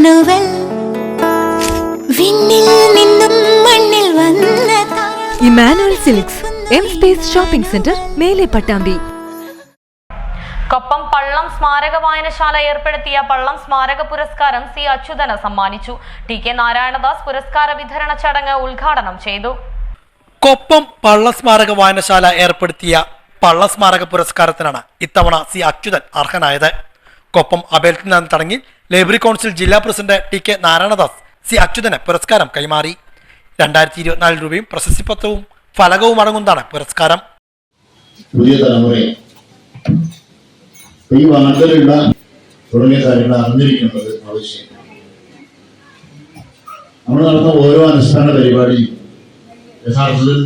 Emmanuel വിണ്ണിൽ നിന്നും മണ്ണിൽ വന്ന Emmanuel silks M space shopping centre മേലെ പട്ടാമ്പി. കൊപ്പം പള്ളം സ്മാരക വായനശാല ഏർപ്പെടുത്തിയ പള്ളം സ്മാരക പുരസ്കാരം സി അച്യുതന് സമ്മാനിച്ചു. ടി കെ നാരായണദാസ് പുരസ്കാര വിതരണ ചടങ്ങ് ഉദ്ഘാടനം ചെയ്തു. കൊപ്പം പള്ള സ്മാരക വായനശാല ഏർപ്പെടുത്തിയ പള്ള സ്മാരക പുരസ്കാരത്തിനാണ് ഇത്തവണ സി അച്യുതൻ അർഹനായത്. കൊപ്പം അബേലത്തിൽ നടന്ന ചടങ്ങിൽ ലൈബ്രറി കൗൺസിൽ ജില്ലാ president T K Narayanadas C അച്യുതന് പുരസ്കാരം കൈമാറി. 2024 രൂപയും പ്രശസ്തിപത്രവും ഫലകവും അടങ്ങുന്നതാണ് പുരസ്കാരം. പുതിയ തലമുറയെ ഈ വാർത്തകളുള്ള തുടങ്ങിയ കാര്യങ്ങൾ അറിഞ്ഞിരിക്കുന്നത് ആവശ്യമാണ്. നമ്മൾ നടത്തുന്ന ഓരോ അനുഷ്ഠാന പരിപാടിയും യഥാർത്ഥത്തിൽ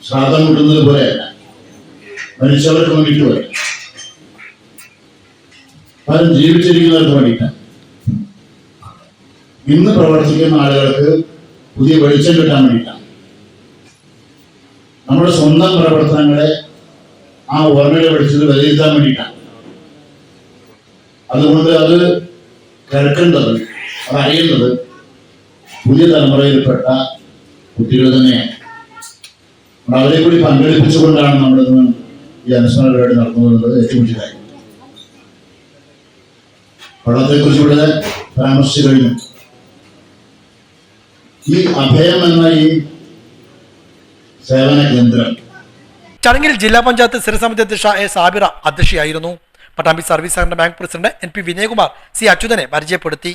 ശ്രാദ്ധം കിട്ടുന്നത് പോലെയല്ല, മരിച്ചവർക്ക് വേണ്ടിയിട്ട് പോലെ പലരും ജീവിച്ചിരിക്കുന്നവർക്ക് വേണ്ടിയിട്ടാണ്. ഇന്ന് പ്രവർത്തിക്കുന്ന ആളുകൾക്ക് പുതിയ വെളിച്ചം കിട്ടാൻ വേണ്ടിയിട്ടാണ്. നമ്മുടെ സ്വന്തം പ്രവർത്തനങ്ങളെ ആ ഓർമ്മയുടെ വെളിച്ചത്തിൽ വിലയിരുത്താൻ വേണ്ടിയിട്ടാണ്. അതുകൊണ്ട് അത് കേൾക്കേണ്ടത്, അത് അറിയുന്നത് പുതിയ തലമുറയിൽപ്പെട്ട കുട്ടികൾ തന്നെയാണ്. അവരെ കൂടി പങ്കെടുപ്പിച്ചുകൊണ്ടാണ് നമ്മളിന്ന് ഈ അനുസ്മരണ പരിപാടി നടത്തുന്നത്. ഏറ്റവും വലിയ കാര്യം പഠനത്തെക്കുറിച്ച് ഇവിടെ പരാമർശിച്ചു കഴിഞ്ഞു. ഈ അഭയം എന്ന ഈ സേവന കേന്ദ്രം ചടങ്ങിൽ ജില്ലാ പഞ്ചായത്ത് സ്ഥിരസമിതി അധ്യക്ഷ എ സാബിറ അധ്യക്ഷയായിരുന്നു. പട്ടാമ്പി സർവീസ് സഹകരണ bank president NP Vinayakumar C അച്യുതനെ പരിചയപ്പെടുത്തി.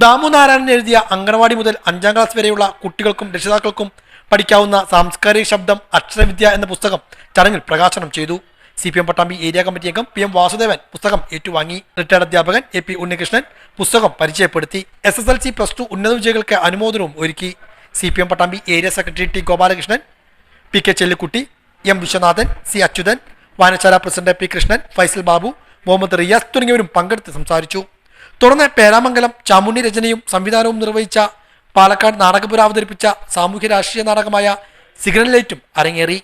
ദാമു നാരായണൻ എഴുതിയ അംഗനവാടി മുതൽ 5ാം ക്ലാസ് വരെയുള്ള കുട്ടികൾക്കും രക്ഷിതാക്കൾക്കും പഠിക്കാവുന്ന സാംസ്കാരിക ശബ്ദം അക്ഷരവിദ്യ എന്ന പുസ്തകം ചടങ്ങിൽ പ്രകാശനം ചെയ്തു. CPM പട്ടാമ്പി ഏരിയ കമ്മിറ്റി അംഗം PM വാസുദേവൻ പുസ്തകം ഏറ്റുവാങ്ങി. റിട്ടയർഡ് അധ്യാപകൻ AP ഉണ്ണികൃഷ്ണൻ പുസ്തകം പരിചയപ്പെടുത്തി. SSLC +2 ഉന്നത വിജയികൾക്ക് അനുമോദനവും ഒരുക്കി. CPM Pattambi area secretary T Gopalakrishnan, PK Chellikutty, M Viswanathan, C Achuthan, വായനശാല പ്രസിഡന്റ് P കൃഷ്ണൻ, ഫൈസൽ ബാബു, മുഹമ്മദ് റിയാസ് തുടങ്ങിയവരും പങ്കെടുത്ത് സംസാരിച്ചു. തുടർന്ന് പേരാമംഗലം ചാമുണ്ണി രചനയും സംവിധാനവും നിർവഹിച്ച പാലക്കാട് നാടകപുര അവതരിപ്പിച്ച സാമൂഹ്യ രാഷ്ട്രീയ നാടകമായ സിഗ്നൽ ലൈറ്റും അരങ്ങേറി.